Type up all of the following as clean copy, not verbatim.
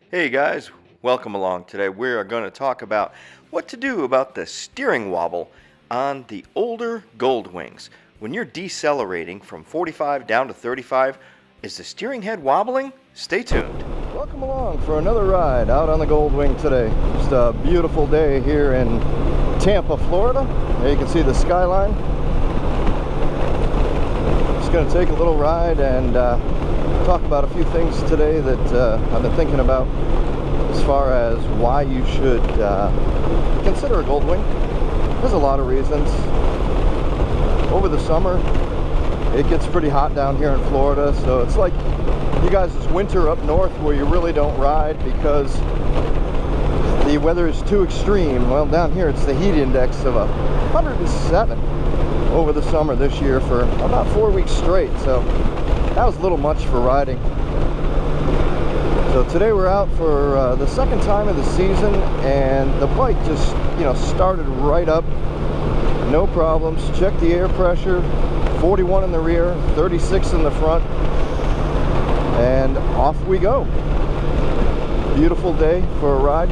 Hey guys, welcome along. Today we are going to talk about what to do about the steering wobble on the older Goldwings. When you're decelerating from 45 down to 35, is the steering head wobbling? Stay tuned. Welcome along for another ride out on the Goldwing today. Just a beautiful day here in Tampa, Florida. There you can see the skyline. Just going to take a little ride and talk about a few things today that I've been thinking about as far as why you should consider a Goldwing. There's a lot of reasons. Over the summer, it gets pretty hot down here in Florida, so it's like you guys' winter up north where you really don't ride because the weather is too extreme. Well, down here it's the heat index of 107 over the summer this year for about 4 weeks straight, so that was a little much for riding. So today we're out for the second time of the season, and the bike just, started right up. No problems. Check the air pressure. 41 in the rear, 36 in the front, and off we go. Beautiful day for a ride.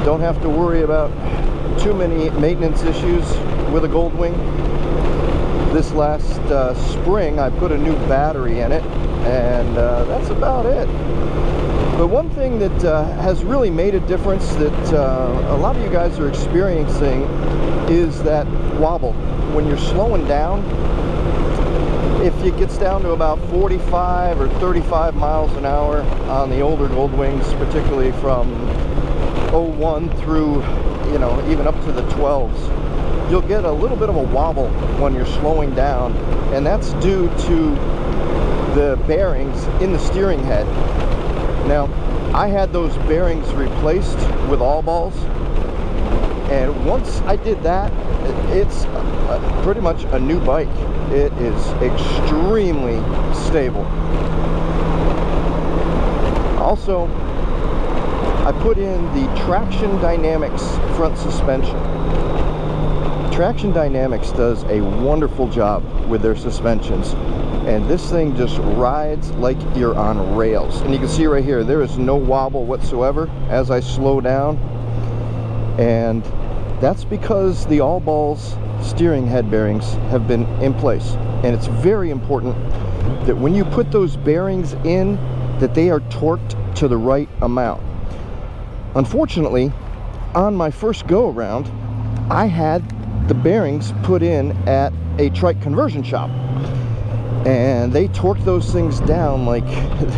Don't have to worry about too many maintenance issues with a Goldwing. This last spring I put a new battery in it, and that's about it. But one thing that has really made a difference that a lot of you guys are experiencing is that wobble. When you're slowing down, if it gets down to about 45 or 35 miles an hour on the older Goldwings, particularly from 01 through, even up to the 12s, you'll get a little bit of a wobble when you're slowing down, and that's due to the bearings in the steering head. Now, I had those bearings replaced with all balls, and once I did that, it's pretty much a new bike. It is extremely stable. Also, I put in the Traction Dynamics front suspension. Traction Dynamics does a wonderful job with their suspensions, and this thing just rides like you're on rails. And you can see right here, there is no wobble whatsoever as I slow down, and that's because the all balls steering head bearings have been in place. And it's very important that when you put those bearings in, that they are torqued to the right amount. Unfortunately, on my first go around, I had the bearings put in at a trike conversion shop, and they torqued those things down like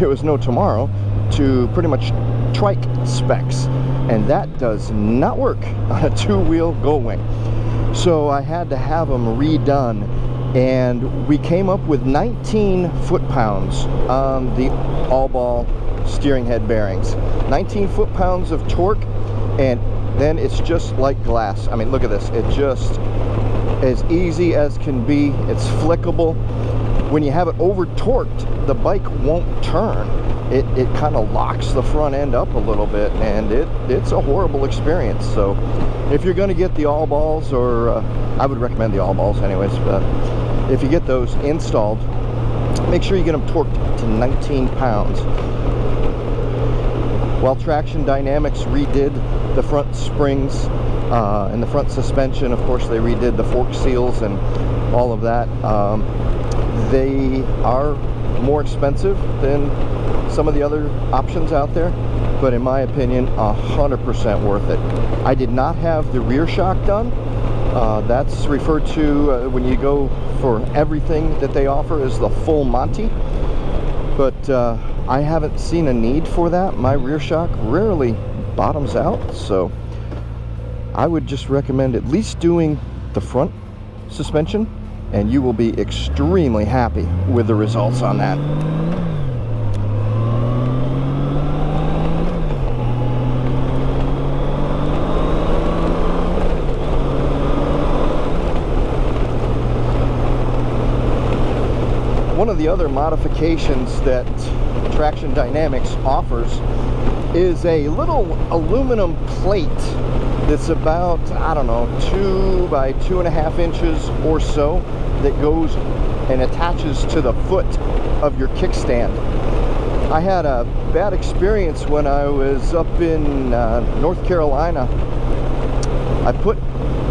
there was no tomorrow to pretty much trike specs, and that does not work on a two-wheel Goldwing. So I had to have them redone, and we came up with 19 foot-pounds on the all-ball steering head bearings. 19 foot-pounds of torque, and then it's just like glass. I mean, look at this. It's just as easy as can be. It's flickable. When you have it over-torqued, the bike won't turn. It kind of locks the front end up a little bit, and it's a horrible experience. So if you're going to get the all balls, or I would recommend the all balls anyways, but if you get those installed, make sure you get them torqued to 19 pounds. While Traction Dynamics redid the front springs and the front suspension, of course they redid the fork seals and all of that, they are more expensive than some of the other options out there, but in my opinion, 100% worth it. I did not have the rear shock done. That's referred to when you go for everything that they offer is the full Monty, but I haven't seen a need for that. My rear shock rarely bottoms out, so I would just recommend at least doing the front suspension, and you will be extremely happy with the results on that. One of the other modifications that Traction Dynamics offers is a little aluminum plate that's about, I don't know, 2 by 2.5 inches or so, that goes and attaches to the foot of your kickstand. I had a bad experience when I was up in North Carolina. I put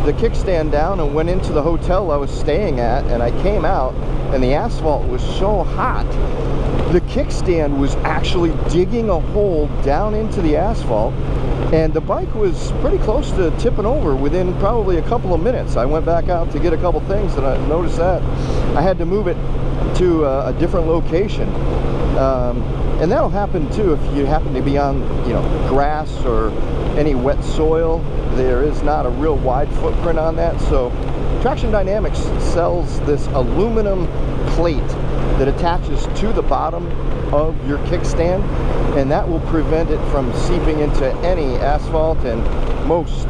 the kickstand down and went into the hotel I was staying at, and I came out and the asphalt was so hot. The kickstand was actually digging a hole down into the asphalt, and the bike was pretty close to tipping over within probably a couple of minutes. I went back out to get a couple things and I noticed that I had to move it to a different location. And that'll happen too if you happen to be on, grass or any wet soil. There is not a real wide footprint on that. So Traction Dynamics sells this aluminum plate that attaches to the bottom of your kickstand, and that will prevent it from seeping into any asphalt and most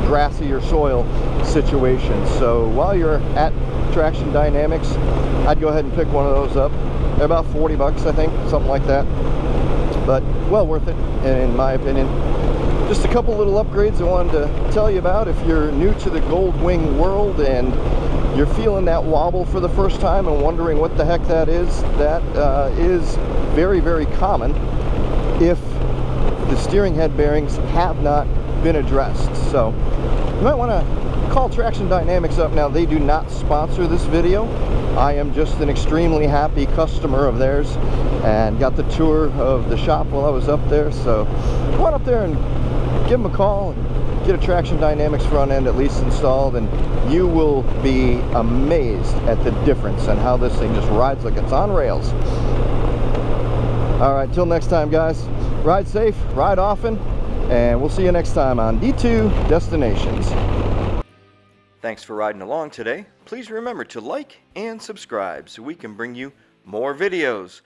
grassy or soil situations. So while you're at Traction Dynamics, I'd go ahead and pick one of those up. They're about 40 bucks, I think, something like that, but well worth it in my opinion. Just a couple little upgrades I wanted to tell you about if you're new to the Goldwing world and you're feeling that wobble for the first time and wondering what the heck that is. That is very, very common if the steering head bearings have not been addressed. So you might want to call Traction Dynamics up. Now, they do not sponsor this video. I am just an extremely happy customer of theirs and got the tour of the shop while I was up there. So go on up there and give them a call and get a Traction Dynamics front end at least installed, and you will be amazed at the difference and how this thing just rides like it's on rails. All right, till next time, guys, ride safe, ride often, and we'll see you next time on D2 Destinations. Thanks for riding along today. Please remember to like and subscribe so we can bring you more videos.